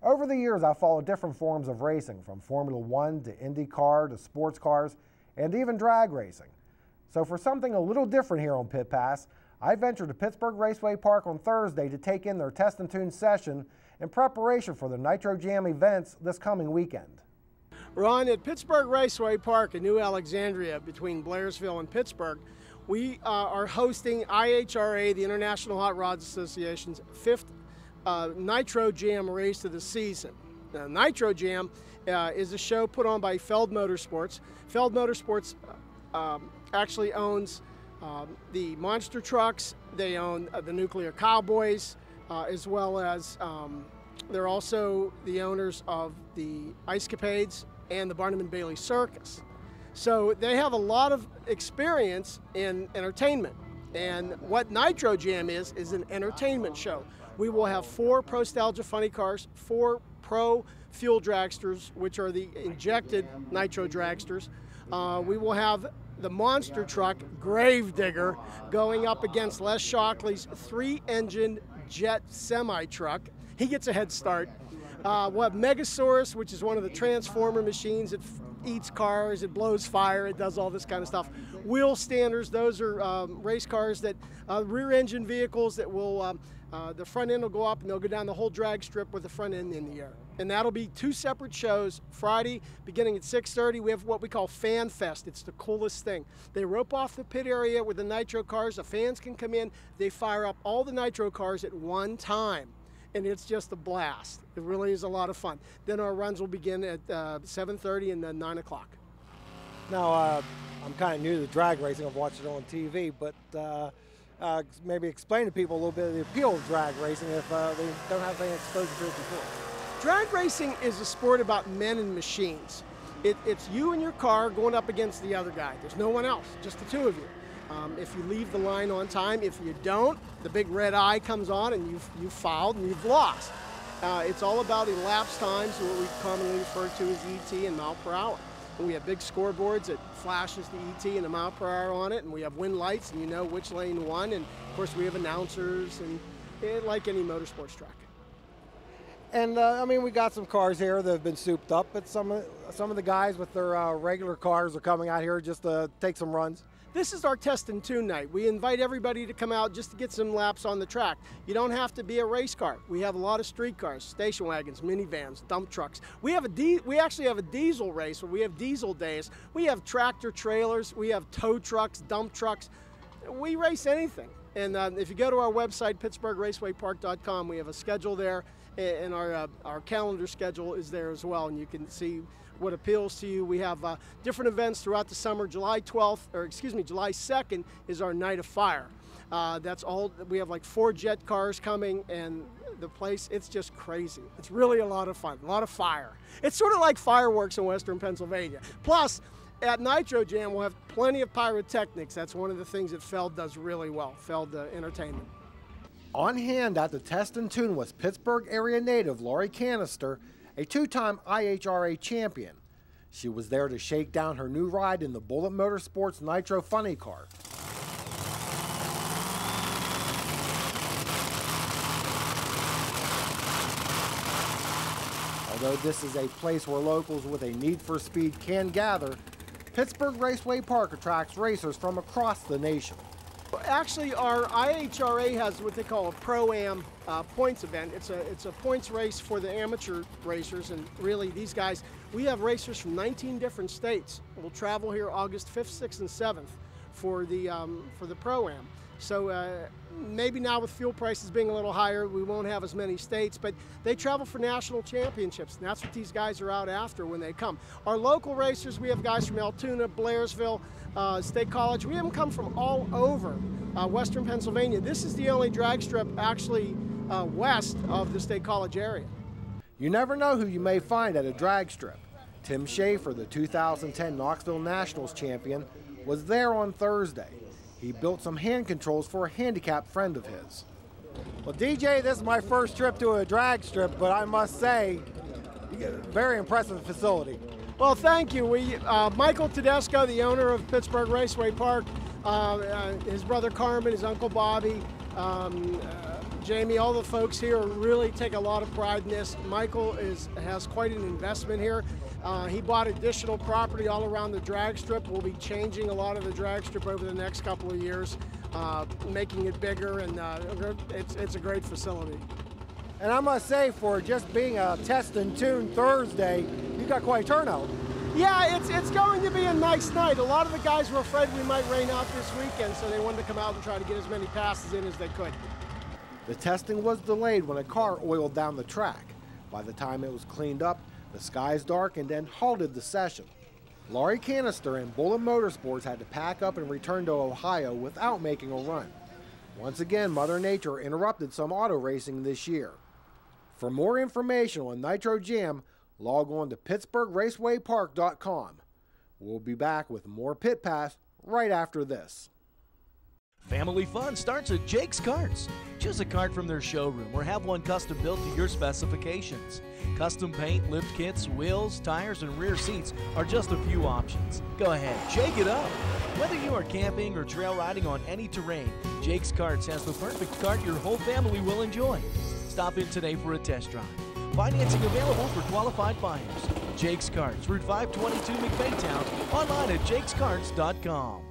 Over the years, I've followed different forms of racing, from Formula One to IndyCar to sports cars and even drag racing. So for something a little different here on Pit Pass, I ventured to Pittsburgh Raceway Park on Thursday to take in their Test and Tune session in preparation for the NITRO JAM events this coming weekend. Ron, at Pittsburgh Raceway Park in New Alexandria between Blairsville and Pittsburgh, we are hosting IHRA, the International Hot Rods Association's 5th NITRO JAM race of the season. Now, NITRO JAM is a show put on by Feld Motorsports. Feld Motorsports actually owns the monster trucks. They own the Nuclear Cowboys, as well as they're also the owners of the Ice Capades and the Barnum and Bailey Circus. So they have a lot of experience in entertainment. And what NITRO JAM is an entertainment show. We will have 4 Pro-Stalgia funny cars, 4 Pro fuel dragsters, which are the injected nitro dragsters. We will have the monster truck, Gravedigger, going up against Les Shockley's 3-engine jet semi-truck. He gets a head start. We'll have Megasaurus, which is one of the transformer machines. It eats cars, it blows fire, it does all this kind of stuff. Wheel standers, those are race cars that, rear engine vehicles that will, the front end will go up and they'll go down the whole drag strip with the front end in the air. And that'll be 2 separate shows. Friday, beginning at 6:30, we have what we call Fan Fest. It's the coolest thing. They rope off the pit area with the nitro cars. The fans can come in, they fire up all the nitro cars at one time. And it's just a blast. It really is a lot of fun. Then our runs will begin at 7:30 and then 9 o'clock. Now, I'm kind of new to drag racing. I've watched it on TV, but maybe explain to people a little bit of the appeal of drag racing if they don't have any exposure to it before. Drag racing is a sport about men and machines. It's you and your car going up against the other guy. There's no one else, just the 2 of you. If you leave the line on time, if you don't, the big red eye comes on and you've fouled and you've lost. It's all about elapsed times, what we commonly refer to as ET and mile per hour. And we have big scoreboards that flashes the ET and the mile per hour on it, and we have wind lights and you know which lane won, and of course we have announcers, and like any motorsports track. And I mean, we got some cars here that have been souped up, but some of the guys with their regular cars are coming out here just to take some runs. This is our Test and Tune night. We invite everybody to come out just to get some laps on the track. You don't have to be a race car. We have a lot of street cars, station wagons, minivans, dump trucks. We actually have a diesel race where we have diesel days. We have tractor trailers, we have tow trucks, dump trucks. We race anything. And if you go to our website, PittsburghRacewayPark.com, we have a schedule there, and our calendar schedule is there as well, and you can see what appeals to you. We have different events throughout the summer. July 2nd is our Night of Fire. That's all. We have like 4 jet cars coming, and the place, it's just crazy. It's really a lot of fun, a lot of fire. It's sort of like fireworks in Western Pennsylvania. Plus, at NITRO JAM, we'll have plenty of pyrotechnics. That's one of the things that Feld does really well, Feld Entertainment. On hand at the Test and Tune was Pittsburgh area native Laurie Canister, a 2-time IHRA champion. She was there to shake down her new ride in the Bullet Motorsports Nitro Funny Car. Although this is a place where locals with a need for speed can gather, Pittsburgh Raceway Park attracts racers from across the nation. Actually, our IHRA has what they call a Pro-Am points event. It's a points race for the amateur racers, and really these guys, we have racers from 19 different states. We'll travel here August 5th, 6th, and 7th for the Pro-Am. So maybe now with fuel prices being a little higher, we won't have as many states, but they travel for national championships, and that's what these guys are out after when they come. Our local racers, we have guys from Altoona, Blairsville, State College. We have them come from all over Western Pennsylvania. This is the only drag strip actually west of the State College area. You never know who you may find at a drag strip. Tim Schaefer, the 2010 Knoxville Nationals champion, was there on Thursday. He built some hand controls for a handicapped friend of his. Well, DJ, this is my first trip to a drag strip, but I must say, very impressive facility. Well, thank you. Michael Tedesco, the owner of Pittsburgh Raceway Park, his brother Carmen, his uncle Bobby, Jamie, all the folks here really take a lot of pride in this. Michael has quite an investment here. He bought additional property all around the drag strip. We'll be changing a lot of the drag strip over the next couple of years, making it bigger, and it's a great facility. And I must say, for just being a test and tune Thursday, you got quite a turnout. Yeah, it's going to be a nice night. A lot of the guys were afraid we might rain out this weekend, so they wanted to come out and try to get as many passes in as they could. The testing was delayed when a car oiled down the track. By the time it was cleaned up, the skies darkened and halted the session. Laurie Canister and Bullet Motorsports had to pack up and return to Ohio without making a run. Once again, Mother Nature interrupted some auto racing this year. For more information on Nitro Jam, log on to PittsburghRacewayPark.com. We'll be back with more Pit Pass right after this. Family fun starts at Jake's Karts. Choose a kart from their showroom or have one custom built to your specifications. Custom paint, lift kits, wheels, tires, and rear seats are just a few options. Go ahead, shake it up. Whether you are camping or trail riding on any terrain, Jake's Karts has the perfect kart your whole family will enjoy. Stop in today for a test drive. Financing available for qualified buyers. Jake's Karts, Route 522 McBaytown, online at jakeskarts.com.